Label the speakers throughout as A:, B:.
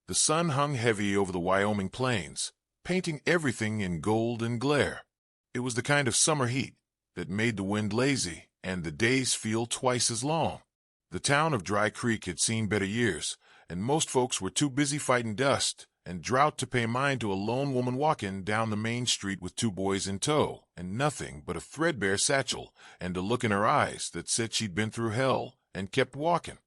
A: The sun hung heavy over the Wyoming plains, painting everything in gold and glare. It was the kind of summer heat that made the wind lazy and the days feel twice as long. The town of Dry Creek had seen better years, and most folks were too busy fighting dust and drought to pay mind to a lone woman walking down the main street with two boys in tow, and nothing but a threadbare satchel and a look in her eyes that said she'd been through hell and kept walking.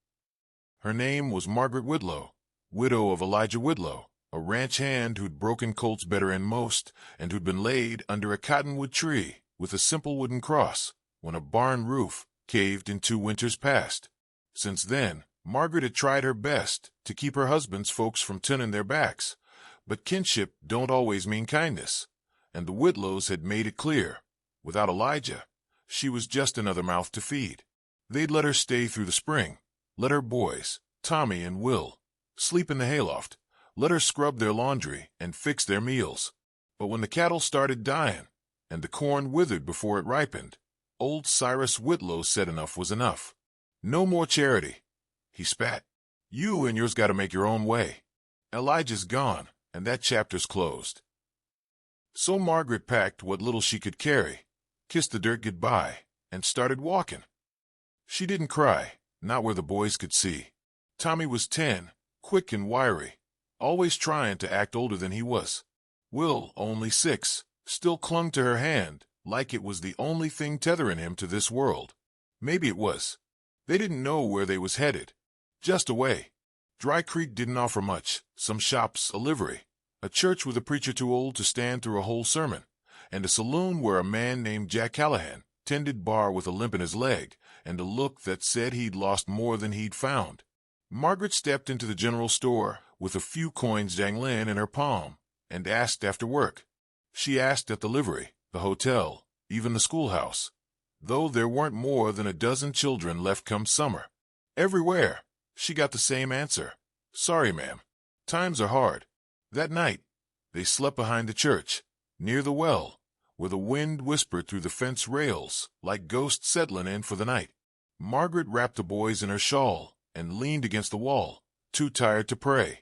A: Her name was Margaret Whitlow, widow of Elijah Whitlow, a ranch hand who'd broken colts better than most and who'd been laid under a cottonwood tree with a simple wooden cross when a barn roof caved in 2 winters past. Since then, Margaret had tried her best to keep her husband's folks from turning their backs, but kinship don't always mean kindness, and the Whitlows had made it clear, without Elijah, she was just another mouth to feed. They'd let her stay through the spring, let her boys, Tommy and Will, sleep in the hayloft, let her scrub their laundry and fix their meals. But when the cattle started dying and the corn withered before it ripened, old Cyrus Whitlow said enough was enough. No more charity, he spat. You and yours got to make your own way. Elijah's gone, and that chapter's closed. So Margaret packed what little she could carry, kissed the dirt goodbye, and started walking. She didn't cry, not where the boys could see. Tommy was 10, quick and wiry, always trying to act older than he was. Will, only 6, still clung to her hand like it was the only thing tethering him to this world. Maybe it was. They didn't know where they was headed. Just away. Dry Creek didn't offer much. Some shops, a livery, a church with a preacher too old to stand through a whole sermon, and a saloon where a man named Jack Callahan tended bar with a limp in his leg and a look that said he'd lost more than he'd found. Margaret stepped into the general store with a few coins dangling in her palm and asked after work. She asked at the livery, the hotel, even the schoolhouse, though there weren't more than a dozen children left come summer. Everywhere, she got the same answer. Sorry, ma'am. Times are hard. That night, they slept behind the church, near the well, where the wind whispered through the fence rails like ghosts settling in for the night. Margaret wrapped the boys in her shawl and leaned against the wall, too tired to pray.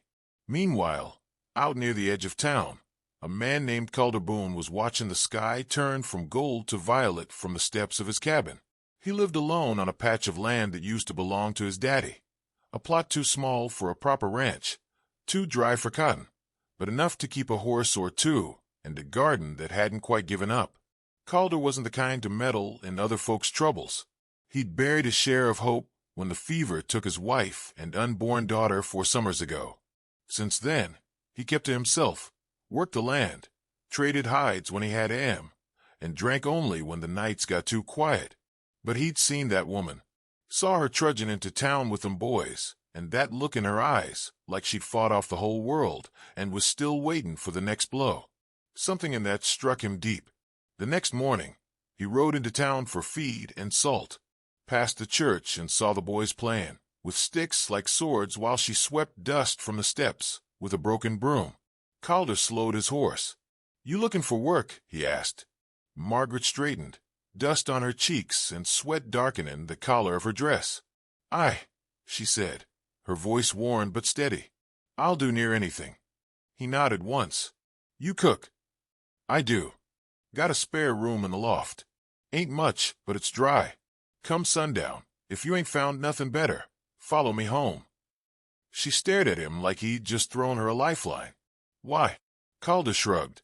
A: Meanwhile, out near the edge of town, a man named Calder Boone was watching the sky turn from gold to violet from the steps of his cabin. He lived alone on a patch of land that used to belong to his daddy, a plot too small for a proper ranch, too dry for cotton, but enough to keep a horse or two, and a garden that hadn't quite given up. Calder wasn't the kind to meddle in other folks' troubles. He'd buried his share of hope when the fever took his wife and unborn daughter 4 summers ago. Since then, he kept to himself, worked the land, traded hides when he had and drank only when the nights got too quiet. But he'd seen that woman, saw her trudging into town with them boys, and that look in her eyes like she'd fought off the whole world and was still waiting for the next blow. Something in that struck him deep. The next morning, he rode into town for feed and salt, passed the church and saw the boys playing, with sticks like swords while she swept dust from the steps with a broken broom. Calder slowed his horse. You looking for work? He asked. Margaret straightened, dust on her cheeks and sweat darkening the collar of her dress. Aye, she said, her voice worn but steady. I'll do near anything. He nodded once. You cook? I do. Got a spare room in the loft. Ain't much, but it's dry. Come sundown, if you ain't found nothing better, follow me home. She stared at him like he'd just thrown her a lifeline. Why? Calder shrugged.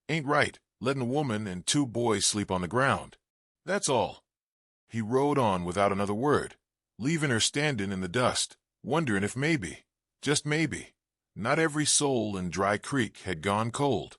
A: Ain't right, letting a woman and 2 boys sleep on the ground. That's all. He rode on without another word, leaving her standing in the dust, wondering if maybe, just maybe, not every soul in Dry Creek had gone cold.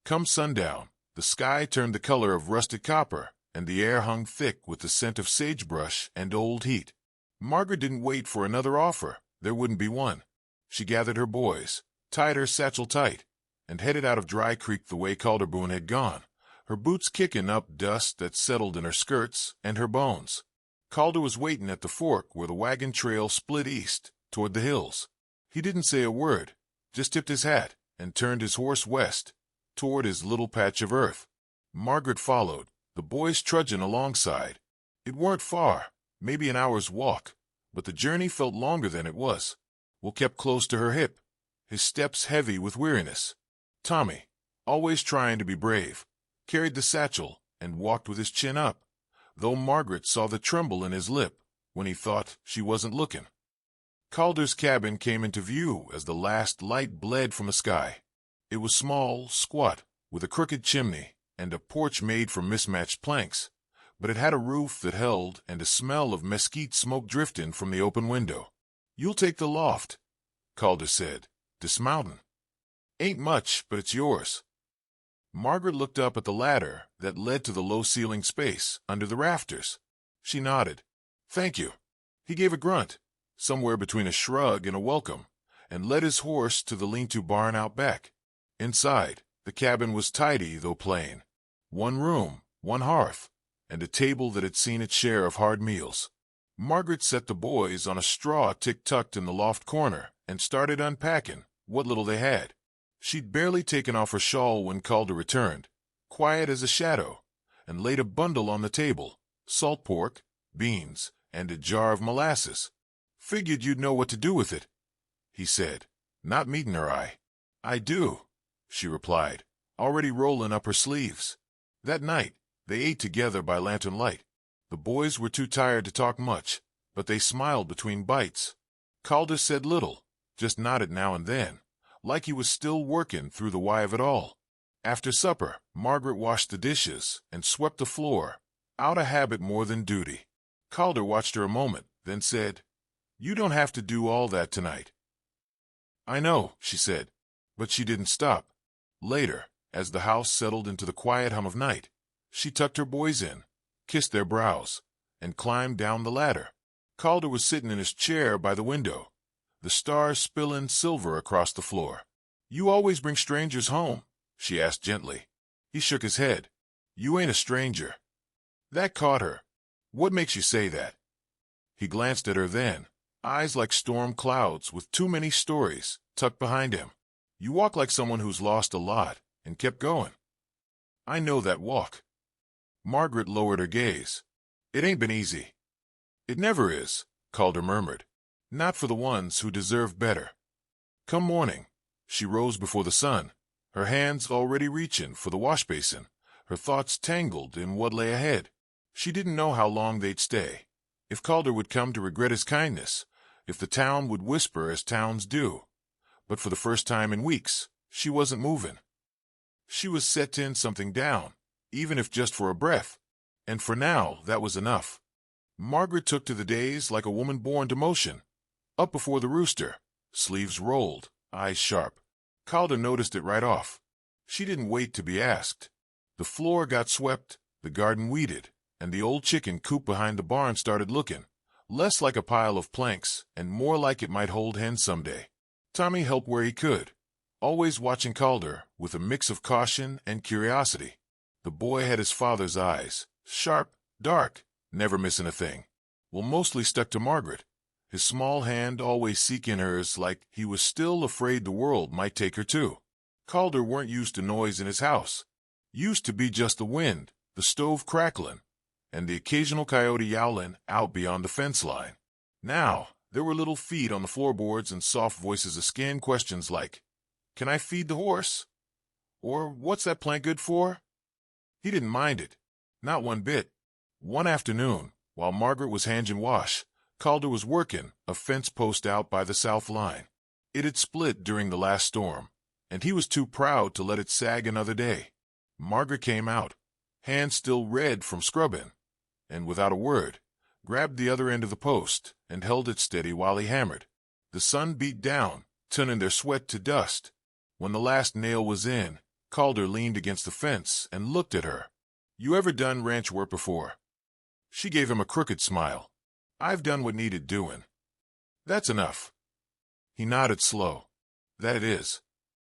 A: Come sundown, the sky turned the color of rusted copper, and the air hung thick with the scent of sagebrush and old heat. Margaret didn't wait for another offer. There wouldn't be one. She gathered her boys, tied her satchel tight, and headed out of Dry Creek the way Calder Boone had gone, her boots kicking up dust that settled in her skirts and her bones. Calder was waiting at the fork where the wagon trail split east, toward the hills. He didn't say a word, just tipped his hat and turned his horse west, toward his little patch of earth. Margaret followed, the boys trudging alongside. It weren't far, maybe an hour's walk, but the journey felt longer than it was. Will kept close to her hip, his steps heavy with weariness. Tommy, always trying to be brave, carried the satchel and walked with his chin up, though Margaret saw the tremble in his lip when he thought she wasn't looking. Calder's cabin came into view as the last light bled from the sky. It was small, squat, with a crooked chimney and a porch made from mismatched planks, but it had a roof that held and a smell of mesquite smoke drifting from the open window. "You'll take the loft," Calder said, dismounting. "Ain't much, but it's yours." Margaret looked up at the ladder that led to the low-ceilinged space under the rafters. She nodded. "Thank you." He gave a grunt, somewhere between a shrug and a welcome, and led his horse to the lean-to barn out back. Inside, the cabin was tidy though plain. One room, one hearth, and a table that had seen its share of hard meals. Margaret set the boys on a straw tick tucked in the loft corner and started unpacking what little they had. She'd barely taken off her shawl when Calder returned, quiet as a shadow, and laid a bundle on the table, salt pork, beans, and a jar of molasses. "Figured you'd know what to do with it," he said, not meeting her eye. "I do," she replied, already rolling up her sleeves. That night, they ate together by lantern light. The boys were too tired to talk much, but they smiled between bites. Calder said little, just nodded now and then, like he was still working through the why of it all. After supper, Margaret washed the dishes and swept the floor, out of habit more than duty. Calder watched her a moment, then said, "You don't have to do all that tonight." "I know," she said, but she didn't stop. Later, as the house settled into the quiet hum of night, she tucked her boys in, kissed their brows, and climbed down the ladder. Calder was sitting in his chair by the window, the stars spilling silver across the floor. "You always bring strangers home?" she asked gently. He shook his head. "You ain't a stranger." That caught her. "What makes you say that?" He glanced at her then, eyes like storm clouds with too many stories tucked behind him. "You walk like someone who's lost a lot and kept going." "I know that walk." Margaret lowered her gaze. "It ain't been easy." "It never is," Calder murmured. "Not for the ones who deserve better." Come morning, she rose before the sun, her hands already reaching for the wash basin, her thoughts tangled in what lay ahead. She didn't know how long they'd stay, if Calder would come to regret his kindness, if the town would whisper as towns do. But for the first time in weeks, she wasn't moving. She was set to end something down, even if just for a breath, and for now that was enough. Margaret took to the days like a woman born to motion, up before the rooster, sleeves rolled, eyes sharp. Calder noticed it right off. She didn't wait to be asked. The floor got swept, the garden weeded, and the old chicken coop behind the barn started looking, less like a pile of planks and more like it might hold hens someday. Tommy helped where he could, always watching Calder with a mix of caution and curiosity. The boy had his father's eyes, sharp, dark, never missing a thing. Well, mostly stuck to Margaret, his small hand always seeking hers like he was still afraid the world might take her too. Calder weren't used to noise in his house. Used to be just the wind, the stove crackling, and the occasional coyote yowling out beyond the fence line. Now, there were little feet on the floorboards and soft voices asking questions like, "Can I feed the horse?" Or, "What's that plant good for?" He didn't mind it, not one bit. One afternoon, while Margaret was hanging wash, Calder was working a fence post out by the south line. It had split during the last storm, and he was too proud to let it sag another day. Margaret came out, hands still red from scrubbing, and without a word, grabbed the other end of the post and held it steady while he hammered. The sun beat down, turning their sweat to dust. When the last nail was in, Calder leaned against the fence and looked at her. "You ever done ranch work before?" She gave him a crooked smile. "I've done what needed doing." "That's enough." He nodded slow. "That it is."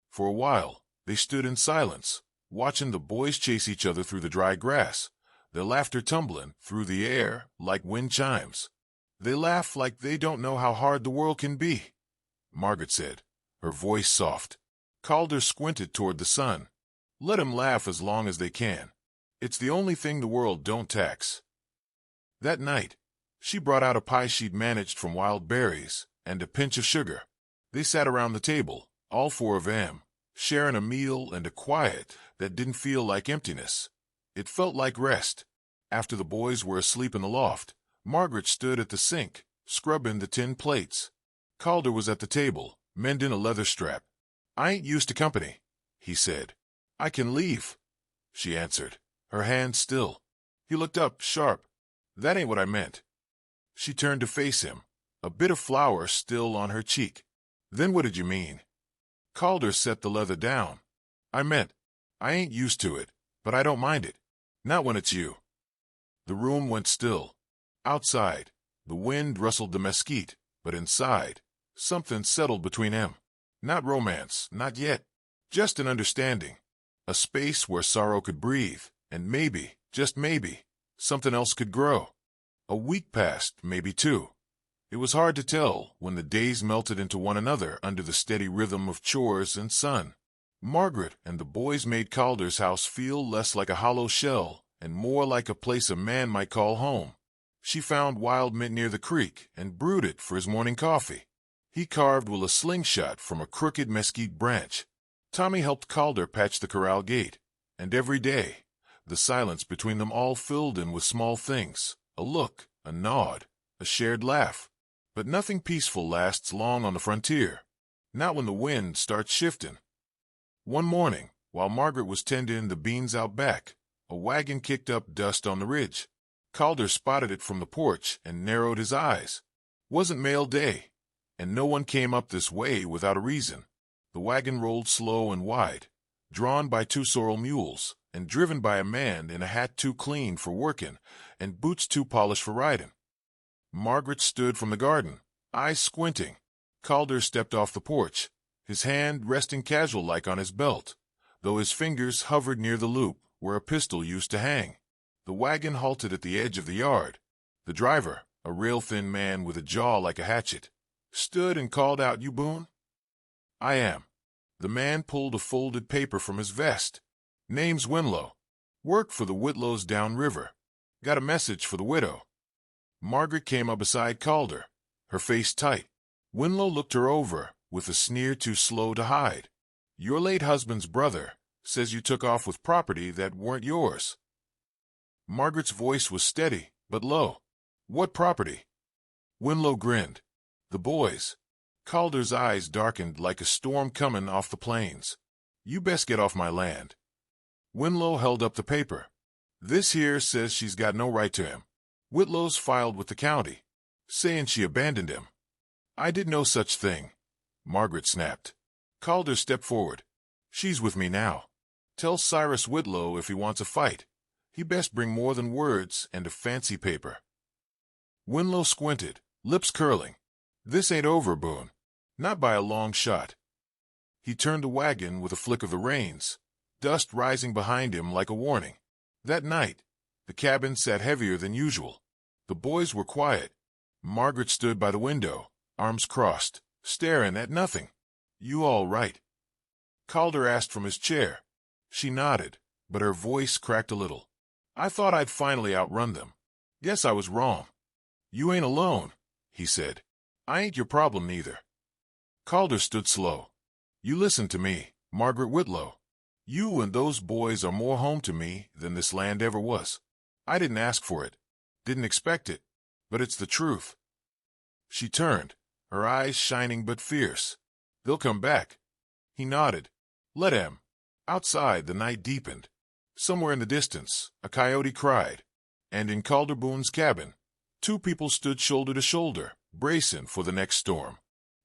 A: For a while, they stood in silence, watching the boys chase each other through the dry grass, their laughter tumbling through the air like wind chimes. "They laugh like they don't know how hard the world can be," Margaret said, her voice soft. Calder squinted toward the sun. "Let 'em laugh as long as they can. It's the only thing the world don't tax." That night, she brought out a pie she'd managed from wild berries and a pinch of sugar. They sat around the table, all four of them, sharing a meal and a quiet that didn't feel like emptiness. It felt like rest. After the boys were asleep in the loft, Margaret stood at the sink, scrubbing the tin plates. Calder was at the table, mending a leather strap. "I ain't used to company," he said. "I can leave," she answered, her hand still. He looked up, sharp. "That ain't what I meant." She turned to face him, a bit of flour still on her cheek. "Then what did you mean?" Calder set the leather down. "I meant, I ain't used to it, but I don't mind it. Not when it's you." The room went still. Outside, the wind rustled the mesquite, but inside, something settled between them. Not romance, not yet. Just an understanding. A space where sorrow could breathe, and maybe, just maybe, something else could grow. A week passed, maybe two. It was hard to tell when the days melted into one another under the steady rhythm of chores and sun. Margaret and the boys made Calder's house feel less like a hollow shell and more like a place a man might call home. She found wild mint near the creek and brewed it for his morning coffee. He carved with a slingshot from a crooked mesquite branch. Tommy helped Calder patch the corral gate, and every day, the silence between them all filled in with small things, a look, a nod, a shared laugh. But nothing peaceful lasts long on the frontier, not when the wind starts shifting. One morning, while Margaret was tending the beans out back, a wagon kicked up dust on the ridge. Calder spotted it from the porch and narrowed his eyes. Wasn't mail day, and no one came up this way without a reason. The wagon rolled slow and wide, drawn by two sorrel mules, and driven by a man in a hat too clean for working and boots too polished for riding. Margaret stood from the garden, eyes squinting. Calder stepped off the porch, his hand resting casual-like on his belt, though his fingers hovered near the loop where a pistol used to hang. The wagon halted at the edge of the yard. The driver, a rail-thin man with a jaw like a hatchet, stood and called out, "You Boone?" "I am." The man pulled a folded paper from his vest. "Name's Whitlow. Work for the Whitlows downriver. Got a message for the widow." Margaret came up beside Calder, her face tight. Whitlow looked her over, with a sneer too slow to hide. "Your late husband's brother says you took off with property that weren't yours." Margaret's voice was steady, but low. "What property?" Whitlow grinned. "The boys." Calder's eyes darkened like a storm coming off the plains. "You best get off my land." Whitlow held up the paper. "This here says she's got no right to him. Whitlow's filed with the county, saying she abandoned him." "I did no such thing," Margaret snapped. Calder stepped forward. "She's with me now. Tell Cyrus Whitlow if he wants a fight, he best bring more than words and a fancy paper." Whitlow squinted, lips curling. "This ain't over, Boone. Not by a long shot." He turned the wagon with a flick of the reins, dust rising behind him like a warning. That night, the cabin sat heavier than usual. The boys were quiet. Margaret stood by the window, arms crossed, staring at nothing. "You all right?" Calder asked from his chair. She nodded, but her voice cracked a little. "I thought I'd finally outrun them. Guess I was wrong." "You ain't alone," he said. "I ain't your problem neither." Calder stood slow. "You listen to me, Margaret Whitlow. You and those boys are more home to me than this land ever was. I didn't ask for it, didn't expect it, but it's the truth." She turned, her eyes shining but fierce. "They'll come back." He nodded. "Let 'em." Outside, the night deepened. Somewhere in the distance, a coyote cried, and in Calder Boone's cabin, two people stood shoulder to shoulder, bracing for the next storm.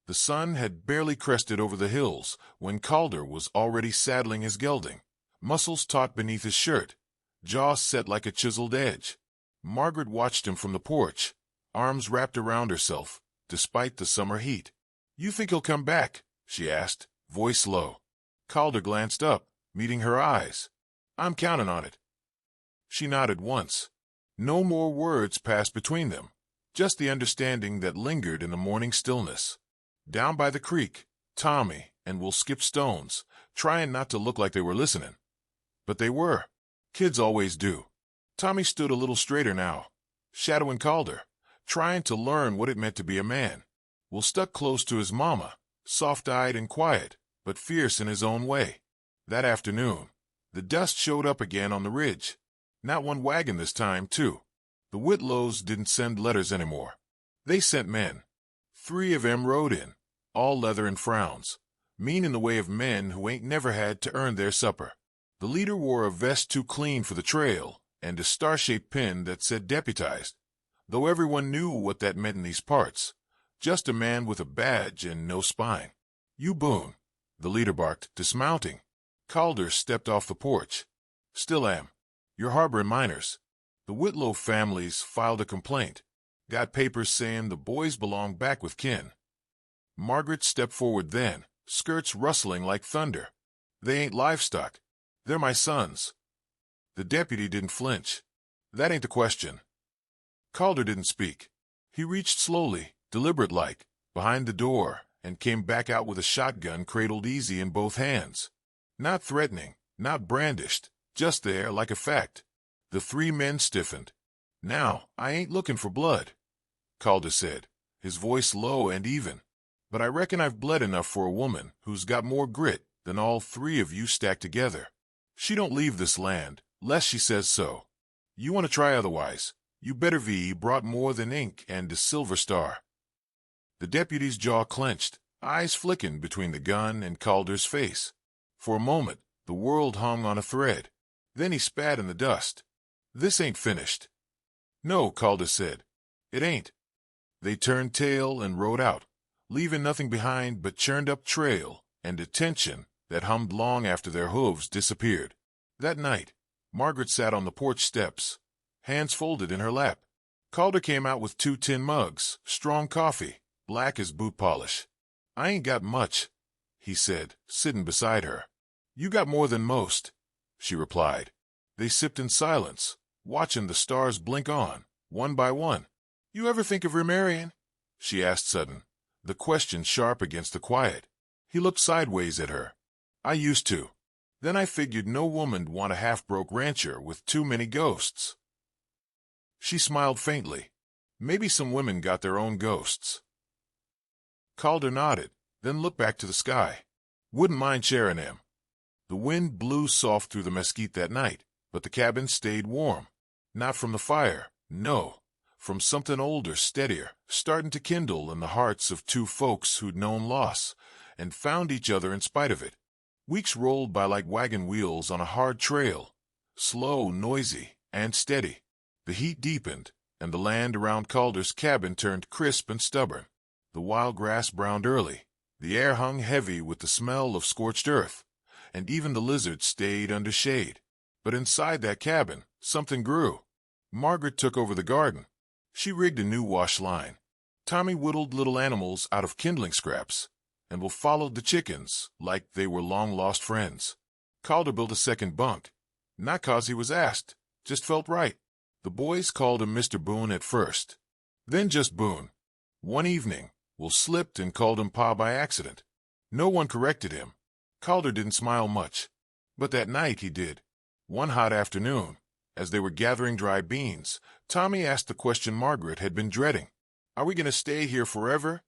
A: The sun had barely crested over the hills when Calder was already saddling his gelding, muscles taut beneath his shirt, jaw set like a chiseled edge. Margaret watched him from the porch, arms wrapped around herself, despite the summer heat. "You think he'll come back?" she asked, voice low. Calder glanced up, meeting her eyes. "I'm counting on it." She nodded once. No more words passed between them, just the understanding that lingered in the morning stillness. Down by the creek, Tommy and Will skipped stones, trying not to look like they were listening. But they were. Kids always do. Tommy stood a little straighter now, shadowing Calder, trying to learn what it meant to be a man. Will stuck close to his mama, soft-eyed and quiet, but fierce in his own way. That afternoon, the dust showed up again on the ridge. Not one wagon this time, too. The Whitlows didn't send letters anymore. They sent men. 3 of 'em rode in, all leather and frowns, mean in the way of men who ain't never had to earn their supper. The leader wore a vest too clean for the trail and a star-shaped pin that said deputized, though everyone knew what that meant in these parts. Just a man with a badge and no spine. "You Boone," the leader barked, dismounting. Calder stepped off the porch. "Still am. You're harboring minors." The Whitlow families filed a complaint. Got papers saying the boys belong back with kin. Margaret stepped forward then, skirts rustling like thunder. "They ain't livestock. They're my sons." The deputy didn't flinch. "That ain't the question." Calder didn't speak. He reached slowly, deliberate-like, behind the door and came back out with a shotgun cradled easy in both hands. Not threatening, not brandished, just there like a fact. The 3 men stiffened. "Now, I ain't looking for blood," Calder said, his voice low and even. "But I reckon I've bled enough for a woman who's got more grit than all 3 of you stacked together. She don't leave this land, lest she says so. You want to try otherwise, you better be brought more than ink and a silver star." The deputy's jaw clenched, eyes flicking between the gun and Calder's face. For a moment, the world hung on a thread. Then he spat in the dust. "This ain't finished." "No," Calder said. "It ain't." They turned tail and rode out, leaving nothing behind but churned-up trail and a tension that hummed long after their hooves disappeared. That night, Margaret sat on the porch steps, hands folded in her lap. Calder came out with 2 tin mugs, strong coffee, black as boot polish. "I ain't got much," he said, sitting beside her. "You got more than most," she replied. They sipped in silence, watching the stars blink on, one by one. "You ever think of remarrying?" she asked sudden, the question sharp against the quiet. He looked sideways at her. "I used to. Then I figured no woman'd want a half-broke rancher with too many ghosts." She smiled faintly. "Maybe some women got their own ghosts." Calder nodded, then looked back to the sky. "Wouldn't mind sharing them." The wind blew soft through the mesquite that night, but the cabin stayed warm. Not from the fire, no, from something older, steadier, starting to kindle in the hearts of 2 folks who'd known loss and found each other in spite of it. Weeks rolled by like wagon wheels on a hard trail, slow, noisy, and steady. The heat deepened, and the land around Calder's cabin turned crisp and stubborn. The wild grass browned early. The air hung heavy with the smell of scorched earth, and even the lizards stayed under shade. But inside that cabin, something grew. Margaret took over the garden. She rigged a new wash line. Tommy whittled little animals out of kindling scraps, and Will followed the chickens like they were long-lost friends. Calder built a second bunk, not 'cause he was asked, just felt right. The boys called him Mr. Boone at first, then just Boone. One evening, Will slipped and called him Pa by accident. No one corrected him. Calder didn't smile much, but that night he did. One hot afternoon, as they were gathering dry beans, Tommy asked the question Margaret had been dreading. "Are we going to stay here forever?"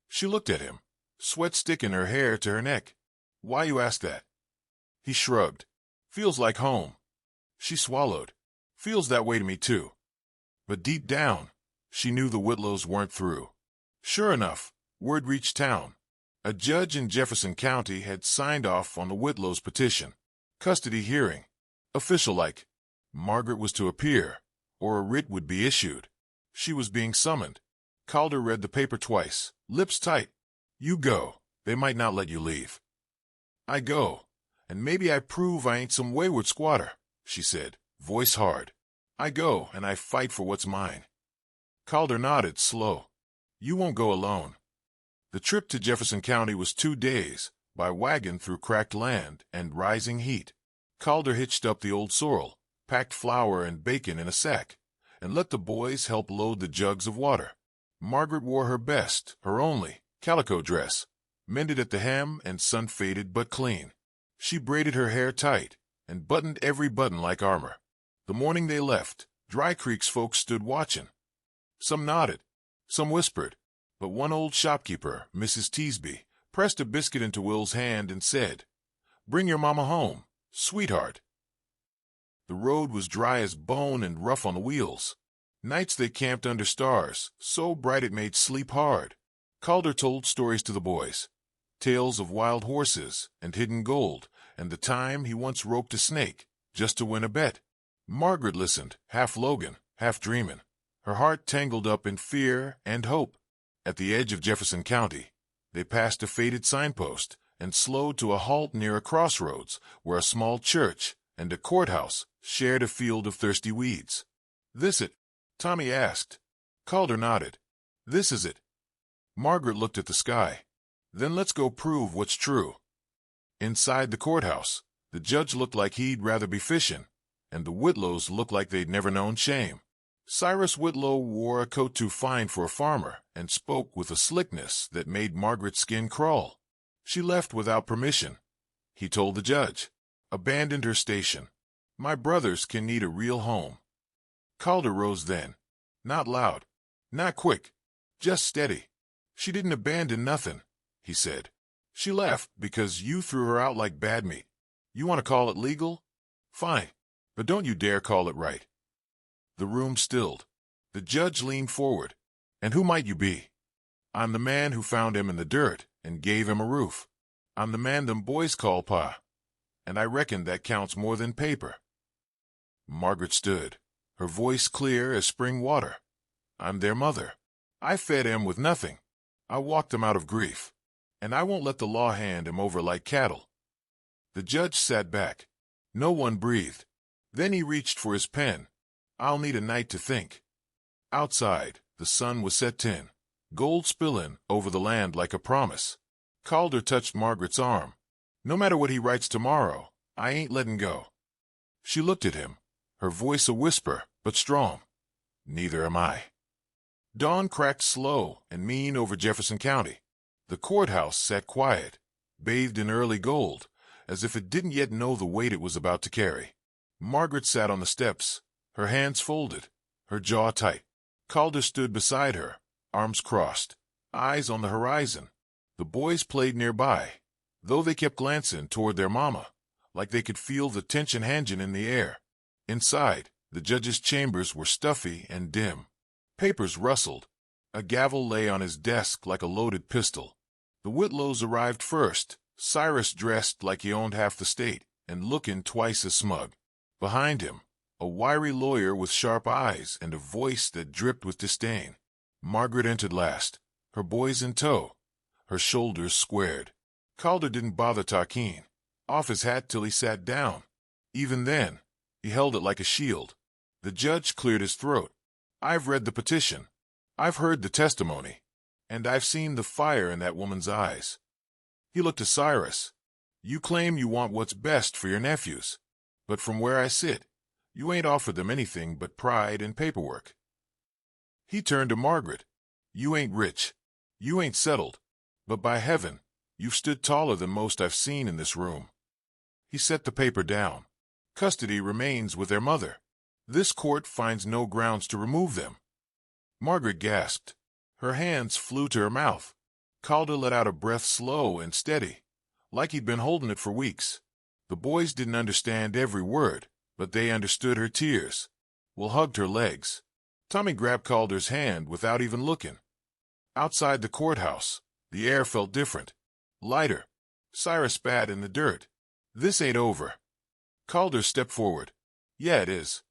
A: She looked at him, sweat sticking her hair to her neck. "Why you ask that?" He shrugged. "Feels like home." She swallowed. "Feels that way to me, too." But deep down, she knew the Whitlows weren't through. Sure enough, word reached town. A judge in Jefferson County had signed off on the Whitlows' petition. Custody hearing. Official-like. Margaret was to appear, or a writ would be issued. She was being summoned. Calder read the paper twice, lips tight. "You go. They might not let you leave." "I go, and maybe I prove I ain't some wayward squatter," she said, voice hard. "I go, and I fight for what's mine." Calder nodded, slow. "You won't go alone." The trip to Jefferson County was 2 days, by wagon through cracked land and rising heat. Calder hitched up the old sorrel, packed flour and bacon in a sack, and let the boys help load the jugs of water. Margaret wore her best, her only, calico dress, mended at the hem and sun-faded but clean. She braided her hair tight and buttoned every button like armor. The morning they left, Dry Creek's folks stood watching. Some nodded, some whispered, but one old shopkeeper, Mrs. Teasby, pressed a biscuit into Will's hand, and said, "Bring your mama home, sweetheart." The road was dry as bone and rough on the wheels. Nights they camped under stars, so bright it made sleep hard. Calder told stories to the boys, tales of wild horses and hidden gold, and the time he once roped a snake just to win a bet. Margaret listened, half Logan, half dreaming, her heart tangled up in fear and hope. At the edge of Jefferson County, they passed a faded signpost and slowed to a halt near a crossroads where a small church and a courthouse shared a field of thirsty weeds. "This it?" Tommy asked. Calder nodded. "This is it." Margaret looked at the sky. "Then let's go prove what's true." Inside the courthouse, the judge looked like he'd rather be fishing, and the Whitlows looked like they'd never known shame. Cyrus Whitlow wore a coat too fine for a farmer and spoke with a slickness that made Margaret's skin crawl. "She left without permission," he told the judge. "Abandoned her station. My brothers can need a real home." Calder rose then. Not loud, not quick, just steady. "She didn't abandon nothing," he said. "She left because you threw her out like bad meat. You want to call it legal? Fine, but don't you dare call it right." The room stilled. The judge leaned forward. "And who might you be?" "I'm the man who found him in the dirt and gave him a roof. I'm the man them boys call Pa. And I reckon that counts more than paper." Margaret stood, her voice clear as spring water. "I'm their mother. I fed 'em with nothing. I walked 'em out of grief. And I won't let the law hand 'em over like cattle." The judge sat back. No one breathed. Then he reached for his pen. "I'll need a night to think." Outside, the sun was set tin, gold spilling over the land like a promise. Calder touched Margaret's arm. "No matter what he writes tomorrow, I ain't letting go." She looked at him, her voice a whisper, but strong. "Neither am I." Dawn cracked slow and mean over Jefferson County. The courthouse sat quiet, bathed in early gold, as if it didn't yet know the weight it was about to carry. Margaret sat on the steps, her hands folded, her jaw tight. Calder stood beside her, arms crossed, eyes on the horizon. The boys played nearby, though they kept glancing toward their mama, like they could feel the tension hanging in the air. Inside, the judge's chambers were stuffy and dim. Papers rustled. A gavel lay on his desk like a loaded pistol. The Whitlows arrived first, Cyrus dressed like he owned half the state, and looking twice as smug. Behind him, a wiry lawyer with sharp eyes and a voice that dripped with disdain. Margaret entered last, her boys in tow, her shoulders squared. Calder didn't bother Tarkeen, off his hat till he sat down. Even then, he held it like a shield. The judge cleared his throat. "I've read the petition. I've heard the testimony. And I've seen the fire in that woman's eyes." He looked to Cyrus. "You claim you want what's best for your nephews. But from where I sit, you ain't offered them anything but pride and paperwork." He turned to Margaret. "You ain't rich. You ain't settled. But by heaven, you've stood taller than most I've seen in this room." He set the paper down. "Custody remains with their mother. This court finds no grounds to remove them." Margaret gasped. Her hands flew to her mouth. Calder let out a breath slow and steady, like he'd been holding it for weeks. The boys didn't understand every word, but they understood her tears. Will hugged her legs. Tommy grabbed Calder's hand without even looking. Outside the courthouse, the air felt different, lighter. Cyrus spat in the dirt. "This ain't over." Calder stepped forward. "Yeah, it is."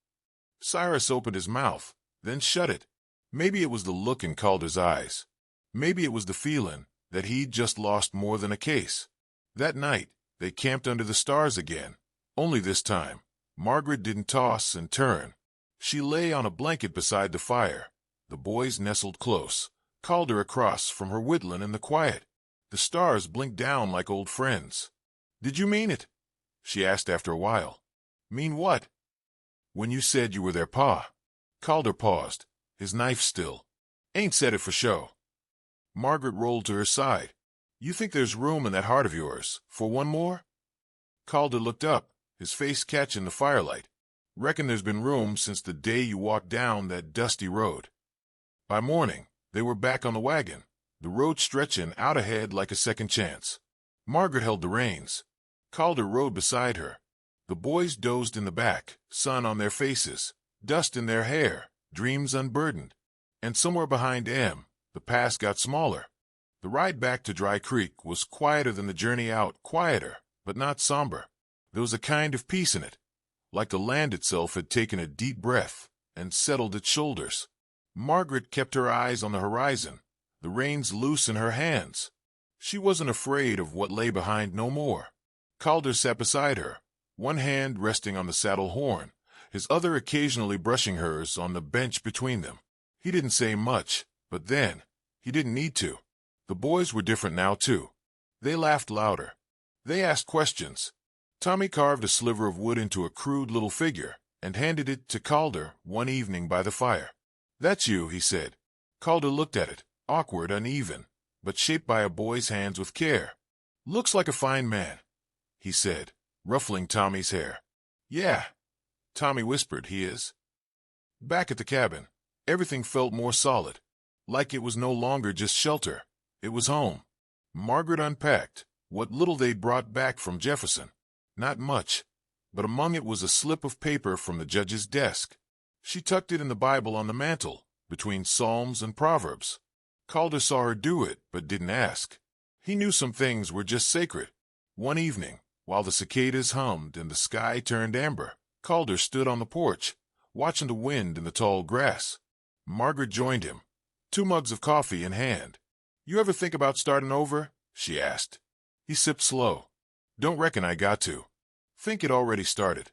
A: Cyrus opened his mouth, then shut it. Maybe it was the look in Calder's eyes. Maybe it was the feeling that he'd just lost more than a case. That night, they camped under the stars again. Only this time, Margaret didn't toss and turn. She lay on a blanket beside the fire. The boys nestled close, Calder across from her whittling in the quiet. The stars blinked down like old friends. "Did you mean it?" she asked after a while. "Mean what?" "When you said you were their pa." Calder paused, his knife still. "Ain't said it for show." Margaret rolled to her side. "You think there's room in that heart of yours for one more?" Calder looked up, his face catching the firelight. "Reckon there's been room since the day you walked down that dusty road." By morning, they were back on the wagon, the road stretching out ahead like a second chance. Margaret held the reins. Calder rode beside her. The boys dozed in the back, sun on their faces, dust in their hair, dreams unburdened. And somewhere behind Em, the pass got smaller. The ride back to Dry Creek was quieter than the journey out, quieter, but not somber. There was a kind of peace in it, like the land itself had taken a deep breath and settled its shoulders. Margaret kept her eyes on the horizon, the reins loose in her hands. She wasn't afraid of what lay behind no more. Calder sat beside her, one hand resting on the saddle horn, his other occasionally brushing hers on the bench between them. He didn't say much, but then, he didn't need to. The boys were different now, too. They laughed louder. They asked questions. Tommy carved a sliver of wood into a crude little figure and handed it to Calder one evening by the fire. "That's you," he said. Calder looked at it, awkward, uneven, but shaped by a boy's hands with care. "Looks like a fine man," he said, ruffling Tommy's hair. "Yeah," Tommy whispered, "he is." Back at the cabin, everything felt more solid, like it was no longer just shelter. It was home. Margaret unpacked what little they'd brought back from Jefferson. Not much, but among it was a slip of paper from the judge's desk. She tucked it in the Bible on the mantel, between Psalms and Proverbs. Calder saw her do it, but didn't ask. He knew some things were just sacred. One evening, while the cicadas hummed and the sky turned amber, Calder stood on the porch, watching the wind in the tall grass. Margaret joined him, 2 mugs of coffee in hand. "You ever think about starting over?" she asked. He sipped slow. "Don't reckon I got to. Think it already started."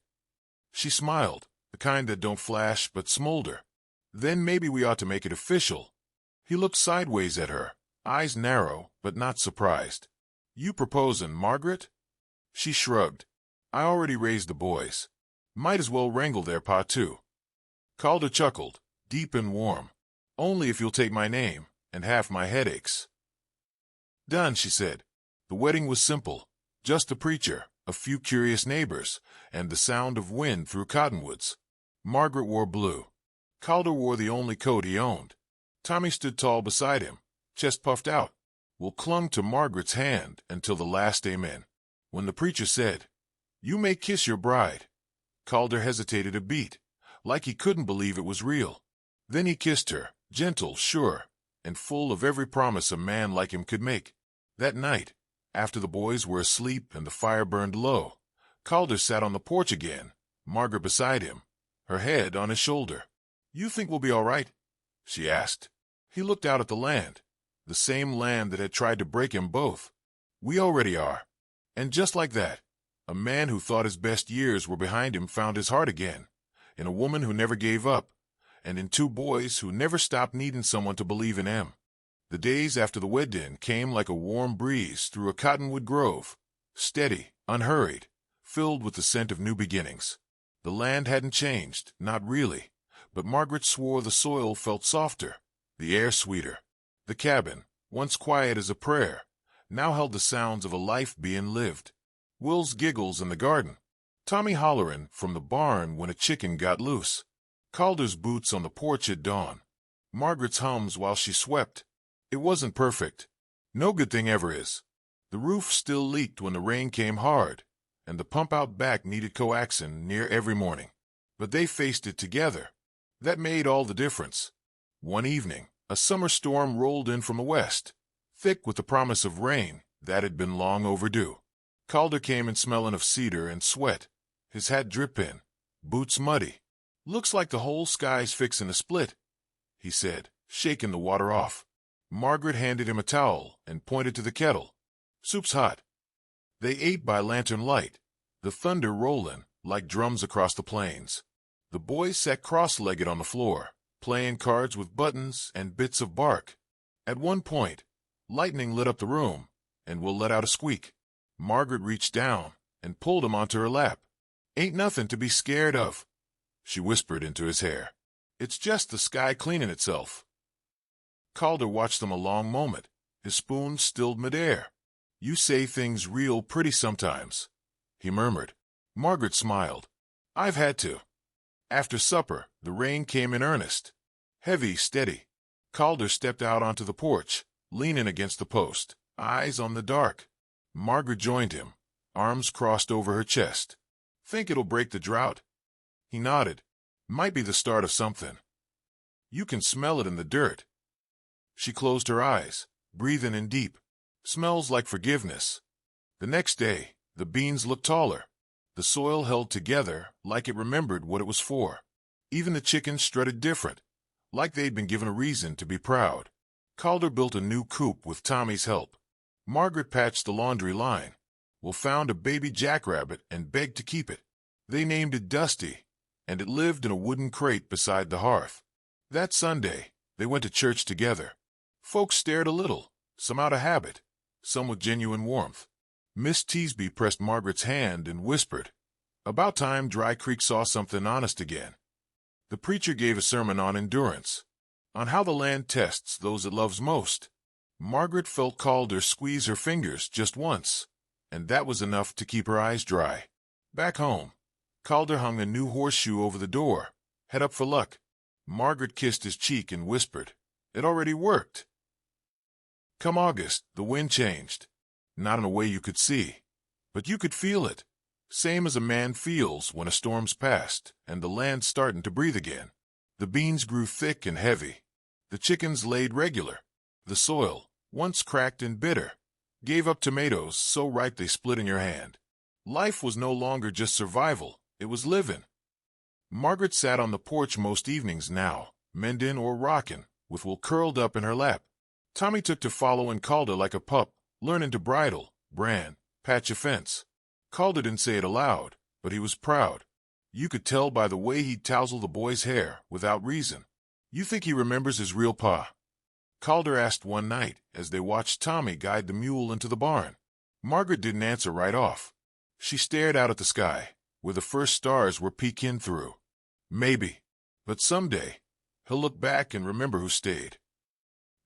A: She smiled, the kind that don't flash but smolder. "Then maybe we ought to make it official." He looked sideways at her, eyes narrow but not surprised. "You proposing, Margaret?" She shrugged. "I already raised the boys. Might as well wrangle their pa, too." Calder chuckled, deep and warm. "Only if you'll take my name and half my headaches." "Done," she said. The wedding was simple. Just the preacher, a few curious neighbors, and the sound of wind through cottonwoods. Margaret wore blue. Calder wore the only coat he owned. Tommy stood tall beside him, chest puffed out. Will clung to Margaret's hand until the last amen. When the preacher said, "You may kiss your bride," Calder hesitated a beat, like he couldn't believe it was real. Then he kissed her, gentle, sure, and full of every promise a man like him could make. That night, after the boys were asleep and the fire burned low, Calder sat on the porch again, Margaret beside him, her head on his shoulder. "You think we'll be all right?" she asked. He looked out at the land, the same land that had tried to break him both. "We already are." And just like that, a man who thought his best years were behind him found his heart again, in a woman who never gave up, and in 2 boys who never stopped needing someone to believe in them. The days after the wedding came like a warm breeze through a cottonwood grove, steady, unhurried, filled with the scent of new beginnings. The land hadn't changed, not really, but Margaret swore the soil felt softer, the air sweeter. The cabin, once quiet as a prayer, now held the sounds of a life being lived. Will's giggles in the garden, Tommy hollering from the barn when a chicken got loose, Calder's boots on the porch at dawn, Margaret's hums while she swept. It wasn't perfect. No good thing ever is. The roof still leaked when the rain came hard, and the pump out back needed coaxing near every morning. But they faced it together. That made all the difference. One evening, a summer storm rolled in from the west, thick with the promise of rain that had been long overdue. Calder came in smelling of cedar and sweat, his hat dripping, boots muddy. "Looks like the whole sky's fixing to split," he said, shaking the water off. Margaret handed him a towel and pointed to the kettle. "Soup's hot." They ate by lantern light, the thunder rolling like drums across the plains. The boys sat cross-legged on the floor, playing cards with buttons and bits of bark. At one point, lightning lit up the room, and Will let out a squeak. Margaret reached down and pulled him onto her lap. "Ain't nothing to be scared of," she whispered into his hair. "It's just the sky cleaning itself." Calder watched them a long moment, his spoon stilled midair. "You say things real pretty sometimes," he murmured. Margaret smiled. "I've had to." After supper, the rain came in earnest. Heavy, steady. Calder stepped out onto the porch, leaning against the post, eyes on the dark. Margaret joined him, arms crossed over her chest. "Think it'll break the drought?" He nodded. "Might be the start of something. You can smell it in the dirt." She closed her eyes, breathing in deep. "Smells like forgiveness." The next day, the beans looked taller. The soil held together like it remembered what it was for. Even the chickens strutted different, like they'd been given a reason to be proud. Calder built a new coop with Tommy's help. Margaret patched the laundry line. Will found a baby jackrabbit and begged to keep it. They named it Dusty, and it lived in a wooden crate beside the hearth. That Sunday, they went to church together. Folks stared a little, some out of habit, some with genuine warmth. Miss Teasby pressed Margaret's hand and whispered, "About time Dry Creek saw something honest again." The preacher gave a sermon on endurance, on how the land tests those it loves most. Margaret felt Calder squeeze her fingers just once, and that was enough to keep her eyes dry. Back home, Calder hung a new horseshoe over the door, head up for luck. Margaret kissed his cheek and whispered, "It already worked." Come August, the wind changed. Not in a way you could see, but you could feel it. Same as a man feels when a storm's past and the land's starting to breathe again. The beans grew thick and heavy. The chickens laid regular. The soil, once cracked and bitter, gave up tomatoes so ripe they split in your hand. Life was no longer just survival, it was living. Margaret sat on the porch most evenings now, mending or rocking, with Will curled up in her lap. Tommy took to following Calder like a pup, learning to bridle, brand, patch a fence. Calder didn't say it aloud, but he was proud. You could tell by the way he'd tousle the boy's hair without reason. "You think he remembers his real pa?" Calder asked one night as they watched Tommy guide the mule into the barn. Margaret didn't answer right off. She stared out at the sky, where the first stars were peeking through. "Maybe. But someday, he'll look back and remember who stayed."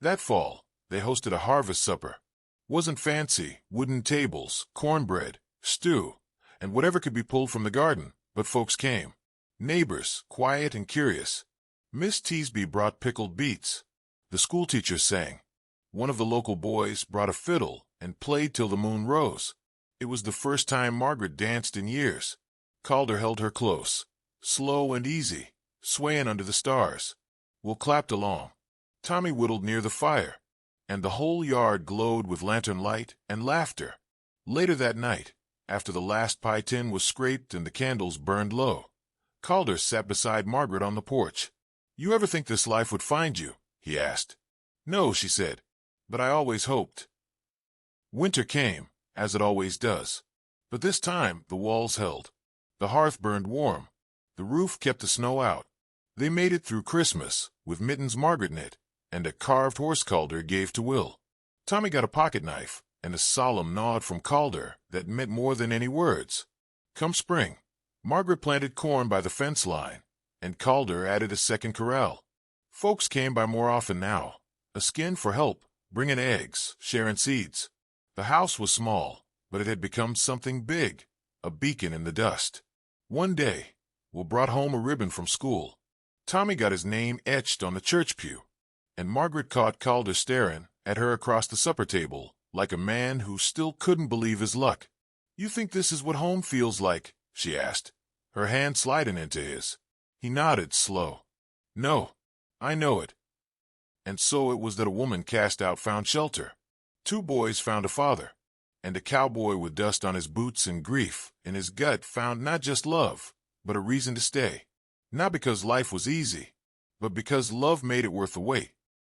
A: That fall, they hosted a harvest supper. Wasn't fancy, wooden tables, cornbread, stew, and whatever could be pulled from the garden, but folks came. Neighbors, quiet and curious. Miss Teasby brought pickled beets. The schoolteacher sang. One of the local boys brought a fiddle and played till the moon rose. It was the first time Margaret danced in years. Calder held her close, slow and easy, swaying under the stars. Will clapped along. Tommy whittled near the fire, and the whole yard glowed with lantern light and laughter. Later that night, after the last pie tin was scraped and the candles burned low, Calder sat beside Margaret on the porch. "You ever think this life would find you?" he asked. "No," she said, "but I always hoped." Winter came, as it always does. But this time the walls held. The hearth burned warm. The roof kept the snow out. They made it through Christmas, with mittens Margaret knit, and a carved horse Calder gave to Will. Tommy got a pocket knife, and a solemn nod from Calder that meant more than any words. Come spring, Margaret planted corn by the fence line, and Calder added a second corral. Folks came by more often now, a skin for help, bringing eggs, sharing seeds. The house was small, but it had become something big, a beacon in the dust. One day, Will brought home a ribbon from school. Tommy got his name etched on the church pew, and Margaret caught Calder staring at her across the supper table like a man who still couldn't believe his luck. "You think this is what home feels like?" she asked, her hand sliding into his. He nodded, slow. "No, I know it." And so it was that a woman cast out found shelter. 2 boys found a father, and a cowboy with dust on his boots and grief in his gut found not just love, but a reason to stay. Not because life was easy, but because love made it worth the wait.